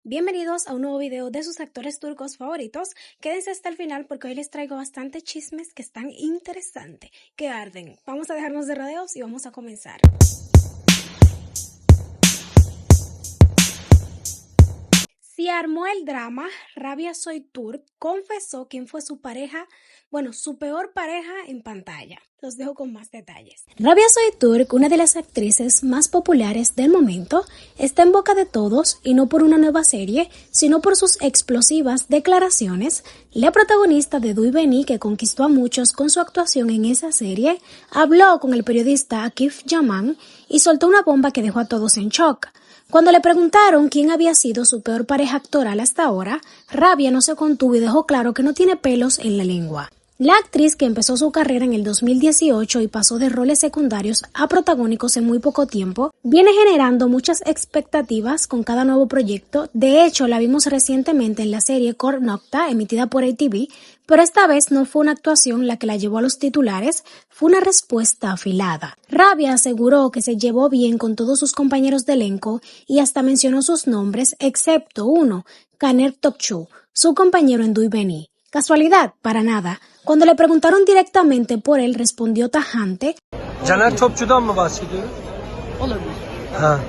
Bienvenidos a un nuevo video de sus actores turcos favoritos. Quédense hasta el final porque hoy les traigo bastante chismes que están interesantes, que arden. Vamos a dejarnos de rodeos y vamos a comenzar. Si armó el drama, Rabia Soytürk confesó quién fue su pareja, su peor pareja en pantalla. Los dejo con más detalles. Rabia Soytürk, una de las actrices más populares del momento, está en boca de todos y no por una nueva serie, sino por sus explosivas declaraciones. La protagonista de Duy Beni, que conquistó a muchos con su actuación en esa serie, habló con el periodista Akif Yaman y soltó una bomba que dejó a todos en shock. Cuando le preguntaron quién había sido su peor pareja actoral hasta ahora, Rabia no se contuvo y dejó claro que no tiene pelos en la lengua. La actriz, que empezó su carrera en el 2018 y pasó de roles secundarios a protagónicos en muy poco tiempo, viene generando muchas expectativas con cada nuevo proyecto. De hecho, la vimos recientemente en la serie Kor Nokta, emitida por ATV, pero esta vez no fue una actuación la que la llevó a los titulares, fue una respuesta afilada. Rabia aseguró que se llevó bien con todos sus compañeros de elenco y hasta mencionó sus nombres, excepto uno, Caner Topçu, su compañero en Duy Beni. ¿Casualidad? Para nada. Cuando le preguntaron directamente por él, respondió tajante: Caner Topçu'dan mı bahsediyoruz? Olabilir. Ha.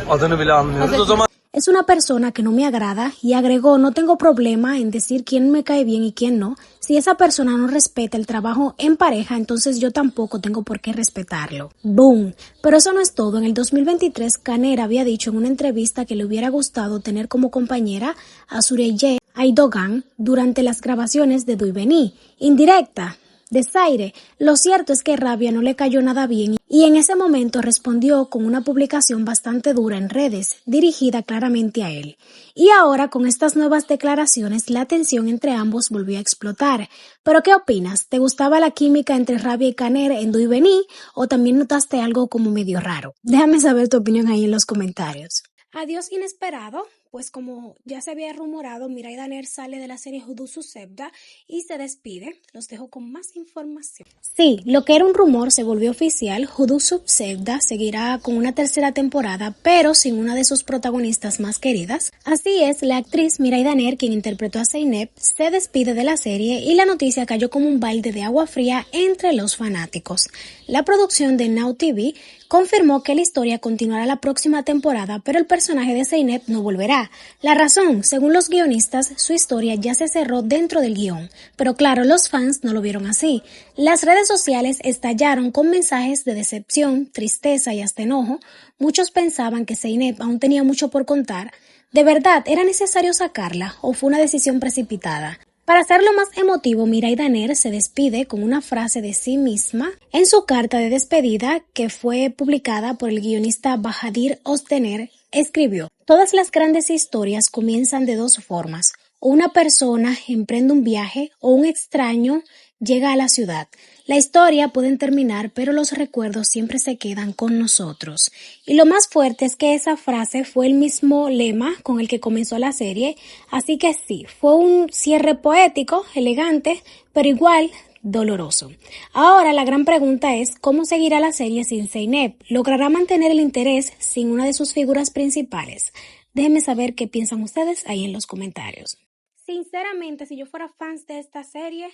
Adını bile anlıyoruz. O zaman es una persona que no me agrada, y agregó: no tengo problema en decir quién me cae bien y quién no. Si esa persona no respeta el trabajo en pareja, entonces yo tampoco tengo por qué respetarlo. ¡Boom! Pero eso no es todo. En el 2023, Caner había dicho en una entrevista que le hubiera gustado tener como compañera a Süreyya Aydogan durante las grabaciones de Duy Beni. Indirecta. Desaire. Lo cierto es que Rabia no le cayó nada bien y en ese momento respondió con una publicación bastante dura en redes, dirigida claramente a él. Y ahora, con estas nuevas declaraciones, la tensión entre ambos volvió a explotar. ¿Pero qué opinas? ¿Te gustaba la química entre Rabia y Caner en Duy Beni o también notaste algo como medio raro? Déjame saber tu opinión ahí en los comentarios. Adiós inesperado. Pues como ya se había rumorado, Miray Daner sale de la serie Hudusu Sevda y se despide. Los dejo con más información. Sí, lo que era un rumor se volvió oficial. Hudusu Sevda seguirá con una tercera temporada, pero sin una de sus protagonistas más queridas. Así es, la actriz Miray Daner, quien interpretó a Zeynep, se despide de la serie y la noticia cayó como un balde de agua fría entre los fanáticos. La producción de Now TV confirmó que la historia continuará la próxima temporada, pero el personaje de Zeynep no volverá. La razón: según los guionistas, su historia ya se cerró dentro del guión, pero claro, los fans no lo vieron así. Las redes sociales estallaron con mensajes de decepción, tristeza y hasta enojo. Muchos pensaban que Zeynep aún tenía mucho por contar. ¿De verdad era necesario sacarla o fue una decisión precipitada? Para hacerlo más emotivo, Miray Daner se despide con una frase de sí misma en su carta de despedida, que fue publicada por el guionista Bahadir Özdener. Escribió: todas las grandes historias comienzan de dos formas. O una persona emprende un viaje o un extraño llega a la ciudad. La historia puede terminar, pero los recuerdos siempre se quedan con nosotros. Y lo más fuerte es que esa frase fue el mismo lema con el que comenzó la serie, así que sí, fue un cierre poético, elegante, pero igual doloroso. Ahora la gran pregunta es: ¿cómo seguirá la serie sin Zeynep? ¿Logrará mantener el interés sin una de sus figuras principales? Déjenme saber qué piensan ustedes ahí en los comentarios. Sinceramente, si yo fuera fan de esta serie,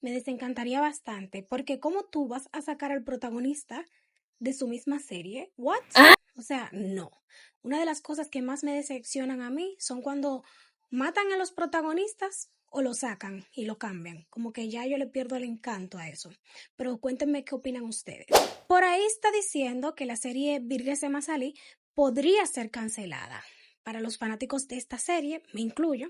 me desencantaría bastante, porque ¿cómo tú vas a sacar al protagonista de su misma serie? ¿What? O sea, no. Una de las cosas que más me decepcionan a mí son cuando matan a los protagonistas o lo sacan y lo cambian. Como que ya yo le pierdo el encanto a eso. Pero cuéntenme qué opinan ustedes. Por ahí está diciendo que la serie Birgesi Masali podría ser cancelada. Para los fanáticos de esta serie, me incluyo,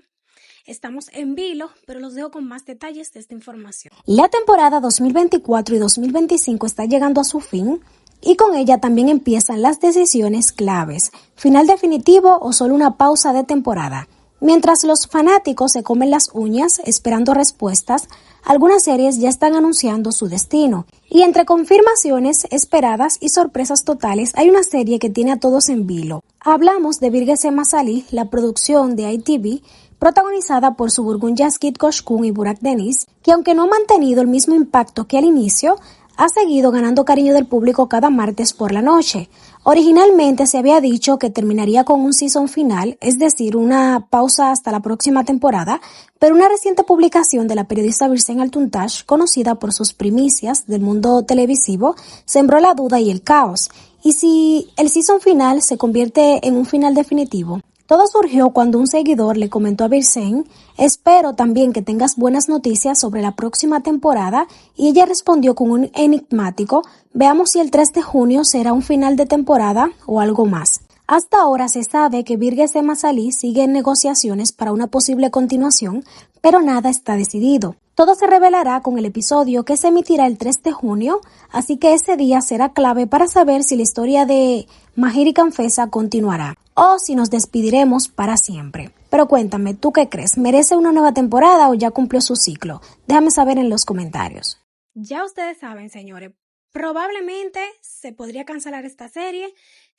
estamos en vilo, pero los dejo con más detalles de esta información. La temporada 2024 y 2025 está llegando a su fin y con ella también empiezan las decisiones claves: final definitivo o solo una pausa de temporada. Mientras los fanáticos se comen las uñas esperando respuestas, algunas series ya están anunciando su destino. Y entre confirmaciones esperadas y sorpresas totales, hay una serie que tiene a todos en vilo. Hablamos de Birgesi Masali, la producción de ITV, protagonizada por Suburgun Yazgit Coşkun y Burak Deniz, que aunque no ha mantenido el mismo impacto que al inicio, ha seguido ganando cariño del público cada martes por la noche. Originalmente se había dicho que terminaría con un season final, es decir, una pausa hasta la próxima temporada, pero una reciente publicación de la periodista Virsen Altuntash, conocida por sus primicias del mundo televisivo, sembró la duda y el caos. ¿Y si el season final se convierte en un final definitivo? Todo surgió cuando un seguidor le comentó a Virsen: espero también que tengas buenas noticias sobre la próxima temporada, y ella respondió con un enigmático: veamos si el 3 de junio será un final de temporada o algo más. Hasta ahora se sabe que Virgues de Masalí sigue en negociaciones para una posible continuación, pero nada está decidido. Todo se revelará con el episodio que se emitirá el 3 de junio, así que ese día será clave para saber si la historia de Mahir y Kanfesa continuará o si nos despediremos para siempre. Pero cuéntame, ¿tú qué crees? ¿Merece una nueva temporada o ya cumplió su ciclo? Déjame saber en los comentarios. Ya ustedes saben, señores, probablemente se podría cancelar esta serie.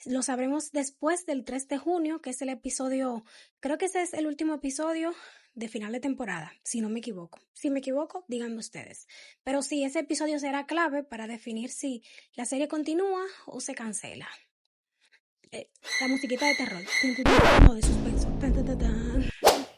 Lo sabremos después del 3 de junio, que es el episodio, creo que ese es el último episodio de final de temporada, si no me equivoco. Si me equivoco, díganme ustedes. Pero sí, ese episodio será clave para definir si la serie continúa o se cancela. La musiquita de terror, no, de suspenso.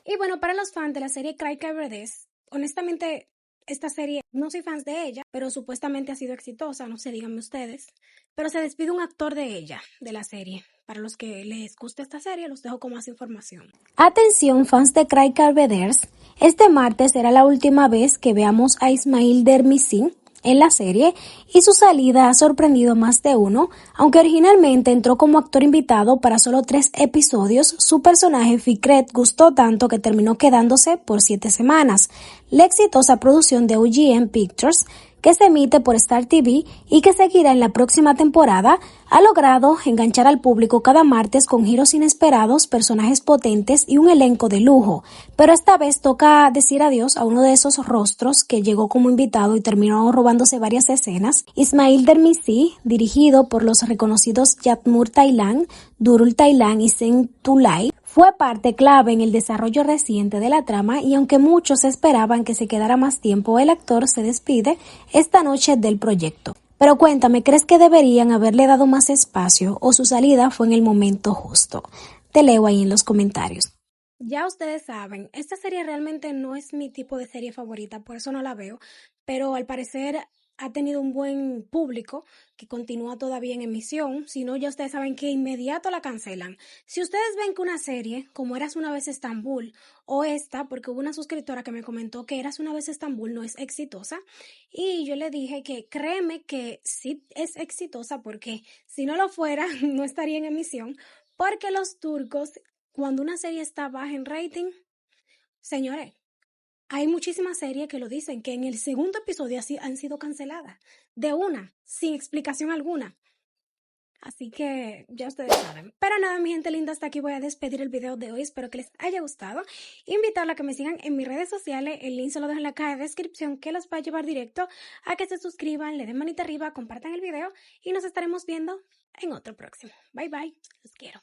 Y bueno, para los fans de la serie Cry Caberdes, honestamente, esta serie, no soy fans de ella, pero supuestamente ha sido exitosa, no sé, díganme ustedes. Pero se despide un actor de ella, de la serie. Para los que les guste esta serie, los dejo con más información. Atención, fans de Cry Carveders, este martes será la última vez que veamos a Ismail Dermissi en la serie, y su salida ha sorprendido a más de uno. Aunque originalmente entró como actor invitado para solo 3 episodios, su personaje Fikret gustó tanto que terminó quedándose por 7 semanas. La exitosa producción de UGM Pictures, que se emite por Star TV y que seguirá en la próxima temporada, ha logrado enganchar al público cada martes con giros inesperados, personajes potentes y un elenco de lujo. Pero esta vez toca decir adiós a uno de esos rostros que llegó como invitado y terminó robándose varias escenas. Ismail Dermissi, dirigido por los reconocidos Yatmur Thailand, Durul Thailand y Sen Tulay, fue parte clave en el desarrollo reciente de la trama, y aunque muchos esperaban que se quedara más tiempo, el actor se despide esta noche del proyecto. Pero cuéntame, ¿crees que deberían haberle dado más espacio o su salida fue en el momento justo? Te leo ahí en los comentarios. Ya ustedes saben, esta serie realmente no es mi tipo de serie favorita, por eso no la veo, pero al parecer ha tenido un buen público que continúa todavía en emisión. Si no, ya ustedes saben que inmediato la cancelan. Si ustedes ven que una serie como Eras una vez Estambul, o esta, porque hubo una suscriptora que me comentó que Eras una vez Estambul no es exitosa, y yo le dije que créeme que sí es exitosa, porque si no lo fuera no estaría en emisión, porque los turcos, cuando una serie está baja en rating, señores, hay muchísimas series que lo dicen, que en el segundo episodio así han sido canceladas, de una, sin explicación alguna. Así que ya ustedes saben. Pero nada, mi gente linda, hasta aquí voy a despedir el video de hoy. Espero que les haya gustado. Invitarla a que me sigan en mis redes sociales. El link se lo dejo en la caja de descripción, que los va a llevar directo a que se suscriban, le den manita arriba, compartan el video y nos estaremos viendo en otro próximo. Bye bye, los quiero.